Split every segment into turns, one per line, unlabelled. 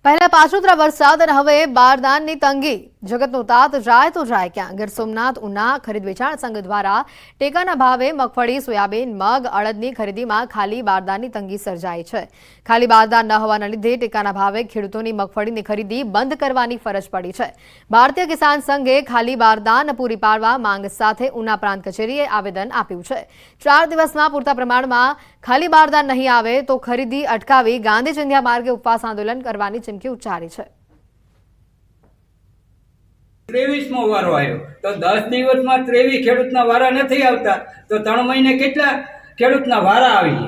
પહેલા પાછોતરા વરસાદ અને હવે બારદાનની તંગી જગતનો તાત જાય તો જાય ક્યાં? ગીર સોમનાથ ઉના ખરીદ વેચાણ સંઘ દ્વારા ટેકાના ભાવે મગફળી, સોયાબીન, મગ, અડદની ખરીદીમાં ખાલી બારદાનની તંગી સર્જાઈ છે. ખાલી બારદાન ન હોવાના લીધે ટેકાના ભાવે ખેડૂતોની મગફળીની ખરીદી બંધ કરવાની ફરજ પડી છે. ભારતીય કિસાન સંઘે ખાલી બારદાન પૂરી પાડવા માંગ સાથે ઉના પ્રાંત કચેરીએ આવેદન આપ્યું છે. 4 દિવસમાં પૂરતા પ્રમાણમાં ખાલી બારદાન નહીં આવે તો ખરીદી અટકાવી ગાંધી ચિંધ્યા માર્ગે ઉપવાસ આંદોલન કરવાની ચીમકી ઉચ્ચારી છે.
23મો વારો આવ્યો તો 10 દિવસમાં 23 ખેડૂતના વારા નથી આવતા તો 3 મહિને કેટલા ખેડૂતના વારા આવી?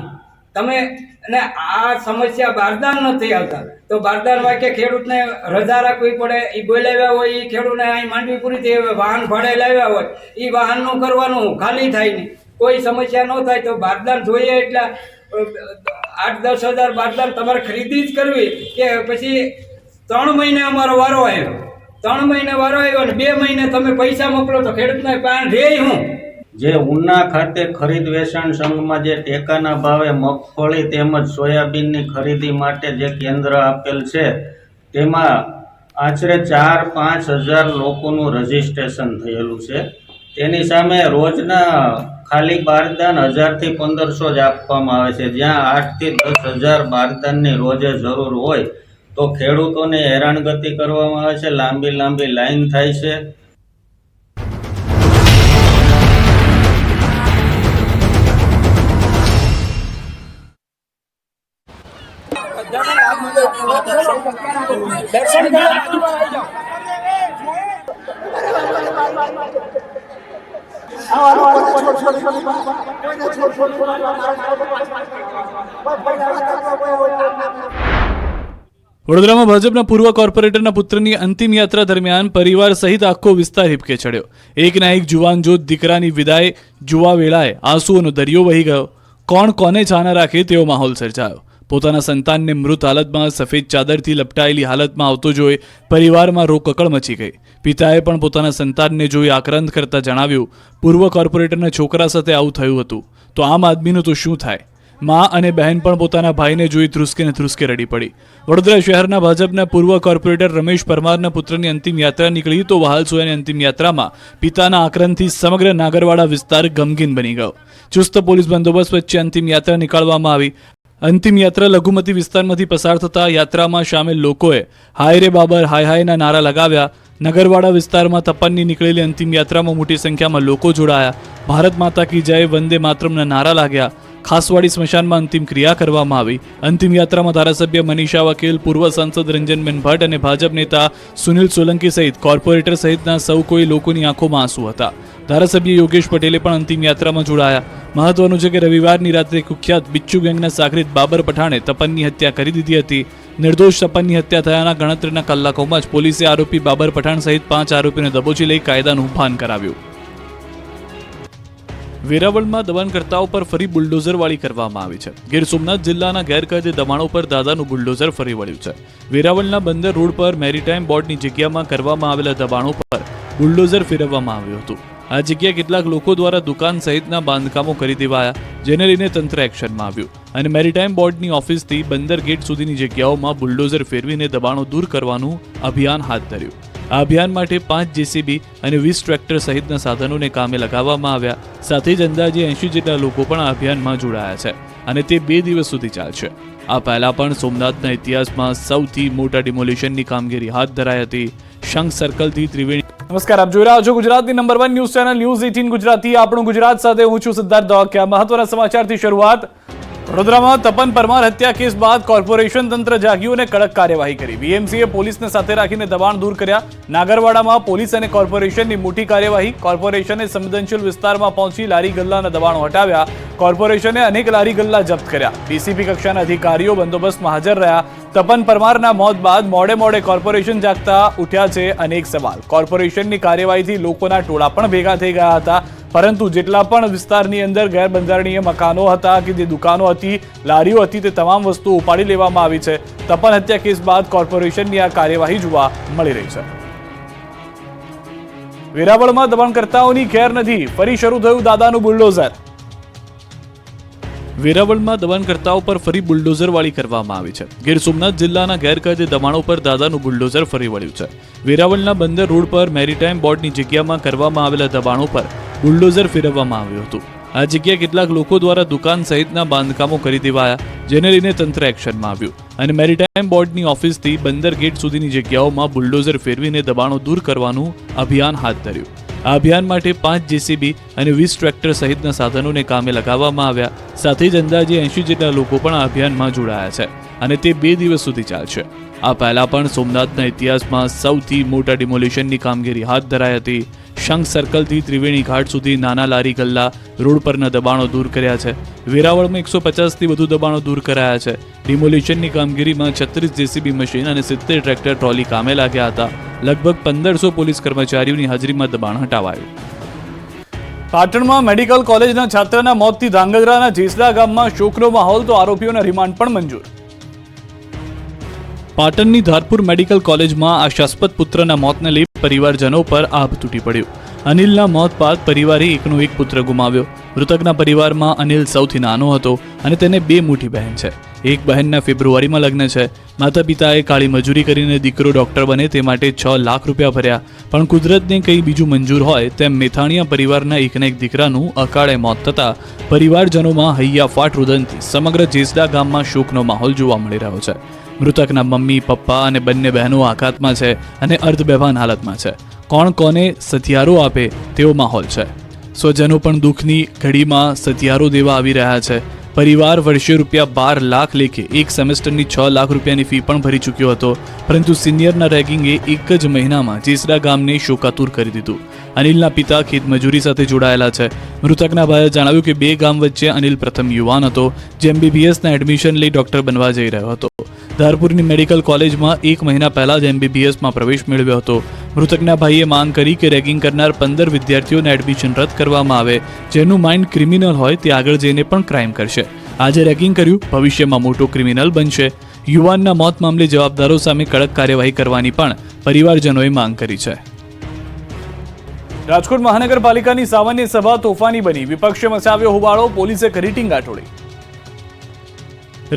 તમે અને આ સમસ્યા બારદાન નથી આવતા તો બારદાન વાકે ખેડૂતને રજા રાખવી પડે. એ બોલાવ્યા હોય એ ખેડૂતને અહીં માંડવી પૂરી થઈ વાહન ભાડે લાવ્યા હોય એ વાહનનું કરવાનું ખાલી થાય નહીં, કોઈ સમસ્યા ન થાય તો બારદાન જોઈએ. એટલા 8-10 હજાર બારદાન તમારે ખરીદી જ કરવી કે પછી 3 મહિને અમારો વારો આવ્યો, 3 મહિને વારો આવ્યો અને 2 મહિને તમે પૈસા મોકલો તો ખેડૂતને પાન રે હું.
જે ઉના ખાતે ખરીદ વેચાણ સંઘમાં જે ટેકાના ભાવે મગફળી તેમજ સોયાબીનની ખરીદી માટે જે કેન્દ્ર આપેલ છે તેમાં આશરે 4-5 હજાર લોકોનું રજીસ્ટ્રેશન થયેલું છે. તેની સામે રોજના ખાલી બારદાન 1000 થી 1500 જ આપવામાં આવે છે. જ્યાં 8 થી 10 હજાર બારદાનની રોજે જરૂર હોય તો ખેડૂતોને હેરાનગતિ કરવામાં આવે છે, લાંબી લાઈન થાય છે.
વડોદરામાં ભાજપના પૂર્વ કોર્પોરેટરના પુત્રની અંતિમ યાત્રા દરમિયાન પરિવાર સહિત આખો વિસ્તાર હિબકે ચડ્યો. એકના એક જુવાન જોત દીકરાની વિદાય જોવા વેળાએ આંસુઓનો દરિયો વહી ગયો. કોણ કોને છાના રાખે તેવો માહોલ સર્જાયો. પોતાના સંતાનને મૃત હાલતમાં સફેદ ચાદરથી લપટાયેલી હાલતમાં આવતો જોઈ પરિવારમાં રોકકળ મચી ગઈ. પિતાએ પણ પોતાના સંતાનને જોઈ આક્રાંત કરતા જણાવ્યું, પૂર્વ કોર્પોરેટરના છોકરા સાથે આવું થયું હતું તો આમ આદમીનું તો શું થાય? મા અને બહેન પણ પોતાના ભાઈને જોઈ ધ્રુસકે રડી પડી. વડોદરા શહેરના ભાજપના પૂર્વ કોર્પોરેટર રમેશ પરમારના પુત્રની અંતિમ યાત્રા નીકળી તો વહાલસોયાની અંતિમ યાત્રામાં પિતાના આક્રંદથી સમગ્ર નાગરવાડા વિસ્તાર ગમગીન બની ગયો. ચુસ્ત પોલીસ બંદોબસ્ત વચ્ચે અંતિમ યાત્રા નીકાળવામાં આવી. અંતિમ યાત્રા લઘુમતી વિસ્તારમાંથી પસાર થતા યાત્રામાં સામેલ લોકોએ હાય રે બાબર હાય હાયના નારા લગાવ્યા. નગરવાડા વિસ્તારમાં તપનની નીકળેલી અંતિમ યાત્રામાં મોટી સંખ્યામાં લોકો જોડાયા. ભારત માતા કી જય, વંદે માતરમના નારા લાગ્યા. ખાસવાડી સ્મશાનમાં અંતિમ ક્રિયા કરવામાં આવી. અંતિમ યાત્રામાં ધારાસભ્ય મનીષા વકીલ, પૂર્વ સાંસદ રંજનબેન ભટ્ટ અને ભાજપ નેતા સુનિલ સોલંકી સહિત કોર્પોરેટર સહિતના સૌ કોઈ લોકોની આંખોમાં આંસુ હતા. ધારાસભ્ય યોગેશ પટેલે પણ અંતિમ યાત્રામાં જોડાયા. મહત્વનું છે કે રવિવારની રાત્રે કુખ્યાત બિચ્ચુ ગેંગના સાગરીત બાબર પઠાણે તપનની હત્યા કરી દીધી હતી. નિર્દોષ તપનની હત્યા થયાના ગણતરીના કલાકોમાં જ પોલીસે આરોપી બાબર પઠાણ સહિત 5 આરોપીને દબોચી લઈ કાયદાનું ભાન કરાવ્યું. વેરાવળમાં દબાણકર્તાઓ પર ફરી બુલડોઝરવાળી કરવામાં આવી છે. ગીર સોમનાથ જિલ્લાના ગેરકાયદે દબાણો પર દાદાનું બુલડોઝર ફરી વળ્યું છે. વેરાવળના બંદર રોડ પર મેરીટાઈમ બોર્ડની જગ્યામાં કરવામાં આવેલા દબાણો પર બુલડોઝર ફેરવવામાં આવ્યું હતું. આ જગ્યા કેટલાક લોકો દ્વારા દુકાન સહિતના બાંધકામો કરી દેવાયા, જેને લઈને તંત્ર એક્શનમાં આવ્યું અને મેરીટાઈમ બોર્ડની ઓફિસથી બંદર ગેટ સુધીની જગ્યાઓમાં બુલડોઝર ફેરવીને દબાણો દૂર કરવાનું અભિયાન હાથ ધર્યું. આ અભિયાન માટે 5 જેસીબી અને 20 ટ્રેક્ટર સહિતના સાધનોને કામે લગાવવામાં આવ્યા. સાથે જ અંદાજે 80 જેટલા લોકો પણ આ અભિયાનમાં જોડાયા છે અને તે 2 દિવસ સુધી ચાલશે. આ પહેલા પણ સોમનાથના ઇતિહાસમાં સૌથી મોટા ડિમોલિશનની કામગીરી હાથ ધરાઈ હતી. શંખ સર્કલથી ત્રિવેણી. નમસ્કાર, આપ જોઈ રહ્યા છો ગુજરાતની number 1 news channel news 18 Gujarati. આપણું ગુજરાત સાથે હું છું સિદ્ધાર્થ ધોળકિયા. મહત્વના સમાચારથી શરૂઆત. વડોદરામાં તપન પરમાર હત્યા કેસ બાદ કોર્પોરેશન તંત્ર જાગ્યું અને કડક કાર્યવાહી કરી. વીએમસીએ પોલીસને સાથે રાખીને દબાણ દૂર કર્યા. નાગરવાડામાં પોલીસ અને કોર્પોરેશનની મોટી કાર્યવાહી. કોર્પોરેશને સંવેદનશીલ વિસ્તારમાં પહોંચી લારી ગલ્લાના દબાણો હટાવ્યા. કોર્પોરેશને અનેક લારી ગલ્લા જપ્ત કર્યા. ડીસીપી કક્ષાના અધિકારીઓ બંદોબસ્તમાં હાજર રહ્યા. તપન પરમારના મોત બાદ મોડે કોર્પોરેશન જાગતા ઉઠ્યા છે અનેક સવાલ. કોર્પોરેશનની કાર્યવાહીથી લોકોના ટોળા પણ ભેગા થઈ ગયા હતા, પરંતુ જેટલા પણ વિસ્તારની અંદર ગેરબંધારણીય મકાનો હતા કે જે દુકાનો હતી, લારીઓ હતી, તે તમામ વસ્તુઓ ઉપાડી લેવામાં આવી છે. તપન હત્યા કેસ બાદ કોર્પોરેશનની આ કાર્યવાહી જોવા મળી રહી છે. વેરાવળમાં દબાણકર્તાઓની ખેર નથી, ફરી શરૂ થયું દાદાનું બુલડોઝર. વેરાવળમાં દબાણકર્તાઓ પર ફરી બુલડોઝરવાળી કરવામાં આવી છે. ગીર સોમનાથ જિલ્લાના ગેરકાયદે દબાણો પર દાદાનું બુલડોઝર ફરી વળ્યું છે. વેરાવળના બંદર રોડ પર મેરીટાઈમ બોર્ડની જગ્યામાં કરવામાં આવેલા દબાણો પર બુલડોઝર ફેરવવામાં આવ્યું હતું. આ જગ્યા કેટલાક લોકો દ્વારા દુકાન સહિતના બાંધકામો કરી દેવાયા, જેને લઈને તંત્ર એક્શનમાં આવ્યું અને મેરીટાઈમ બોર્ડની ઓફિસથી બંદર ગેટ સુધીની જગ્યાઓમાં બુલડોઝર ફેરવીને દબાણો દૂર કરવાનું અભિયાન હાથ ધર્યું. આ અભિયાન માટે 5 જેસીબી અને 20 ટ્રેક્ટર સહિતના સાધનોને કામે લગાવવામાં આવ્યા. સાથે જ અંદાજે 80 જેટલા લોકો પણ આ અભિયાનમાં જોડાયા છે અને તે 2 દિવસ સુધી ચાલશે. આ પહેલા પણ સોમનાથના ઇતિહાસમાં સૌથી મોટા ડિમોલિશનની કામગીરી હાથ ધરાઈ હતી. શંખ સર્કલથી ત્રિવેણી ઘાટ સુધી નાના લારી ગલ્લા રોડ પરના દબાણો દૂર કર્યા છે. વેરાવળમાં 150થી વધુ દબાણો દૂર કરાયા છે. ડિમોલિશનની કામગીરીમાં 36 જેસીબી મશીન અને 70 ટ્રેક્ટર ટ્રોલી કામે લાગ્યા હતા. લગભગ 1500 પોલીસ કર્મચારીઓની હાજરીમાં દબાણ હટાવાયું. પાટણમાં મેડિકલ કોલેજના છાત્રના મોતથી ધાંગધ્રાના જેસડા ગામમાં શોકનો માહોલ, તો આરોપીઓના રિમાન્ડ પણ મંજૂર. પાટણની ધારપુર મેડિકલ કોલેજમાં આશાસ્પદ પુત્રના મોતને લઈ પરિવારજનો પર આભ તૂટી પડ્યું. અનિલના મોત બાદ પરિવારે એકનો એક પુત્ર ગુમાવ્યો. મૃતકના પરિવારમાં અનિલ સૌથી નાનો હતો અને તેને 2 મોટી બહેન છે. એક બહેનના ફેબ્રુઆરીમાં લગ્ન છે. માતા પિતાએ કાળી મજૂરી કરીને દીકરો ડોક્ટર બને તે માટે 6 લાખ રૂપિયા ભર્યા, પણ કુદરતને કંઈ બીજું મંજૂર હોય તેમ મેથાણીયા પરિવારના એકને એક દીકરાનું અકાળે મોત થતાં પરિવારજનોમાં હૈયાફાટ રુદનથી સમગ્ર જેસડા ગામમાં શોકનો માહોલ જોવા મળી રહ્યો છે. મૃતકના મમ્મી, પપ્પા અને બંને બહેનો આઘાતમાં છે અને અર્ધબેભાન હાલતમાં છે. કોણ કોને સથિયારો આપે તેવો માહોલ છે. સ્વજનો પણ દુઃખની ઘડીમાં સથિયારો દેવા આવી રહ્યા છે. પરિવાર વર્ષે રૂપિયા 12 લાખ લેખે એક સેમેસ્ટરની 6 લાખ રૂપિયાની ફી પણ ભરી ચૂક્યો હતો, પરંતુ સિનિયરના રેગિંગે એક જ મહિનામાં જેસડા ગામને શોકાતુર કરી દીધું. અનિલના પિતા ખેતમજૂરી સાથે જોડાયેલા છે. મૃતકના ભાઈએ જણાવ્યું કે 2 ગામ વચ્ચે અનિલ પ્રથમ યુવાન હતો જે MBBSના એડમિશન લઈ ડોક્ટર બનવા જઈ રહ્યો હતો. ધારપુરની મેડિકલ કોલેજમાં 1 મહિના પહેલા જ MBBSમાં પ્રવેશ મેળવ્યો હતો. મૃતકના ભાઈએ માંગ કરી કે રેગિંગ કરનાર 15 વિદ્યાર્થીઓના એડમિશન રદ કરવામાં આવે. જેનું માઇન્ડ ક્રિમિનલ હોય તે આગળ જઈને પણ ક્રાઇમ કરશે. આજે રેગિંગ કર્યું, ભવિષ્યમાં મોટો ક્રિમિનલ બનશે. યુવાનના મોત મામલે જવાબદારો સામે કડક કાર્યવાહી કરવાની પણ પરિવારજનોએ માંગ કરી છે. રાજકોટ મહાનગરપાલિકાની સામાન્ય સભા તોફાની બની, વિપક્ષે મચાવ્યો હોબાળો, પોલીસે કરી ટીંગાટોળી.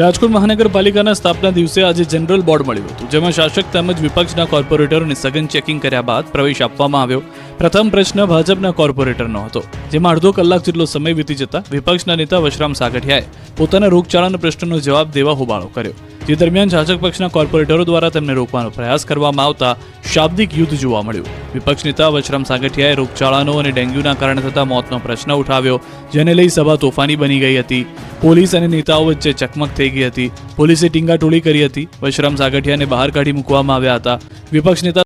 રાજકોટ મહાનગરપાલિકાના સ્થાપના દિવસે આજે જનરલ બોર્ડ મળ્યું હતું, જેમાં શાસક તેમજ વિપક્ષના કોર્પોરેટરોને સઘન ચેકિંગ કર્યા બાદ પ્રવેશ આપવામાં આવ્યો. પ્રથમ પ્રશ્ન ભાજપના કોર્પોરેટરનો હતો, જેમાં અડધો કલાક જેટલો સમય વીતી જતા વિપક્ષના નેતા વશરામ સાગઠિયાએ પોતાના રોગચાળાના પ્રશ્નનો જવાબ દેવા હોબાળો કર્યો. જે દરમિયાન શાસક પક્ષના કોર્પોરેટરો દ્વારા તેમને રોકવાનો પ્રયાસ કરવામાં આવતા શાબ્દિક યુદ્ધ જોવા મળ્યું. વિપક્ષ નેતા વશરામ સાગઠિયાએ રોગચાળાનો અને ડેન્ગ્યુના કારણે થતા મોતનો પ્રશ્ન ઉઠાવ્યો, જેને લઈ સભા તોફાની બની ગઈ હતી. પોલીસ અને નેતાઓ વચ્ચે ચકમક થઈ ગઈ હતી. પોલીસે ટીંગાટોળી કરી હતી. વશરામ સાગઠિયાને બહાર કાઢી મૂકવામાં આવ્યા હતા. વિપક્ષ નેતા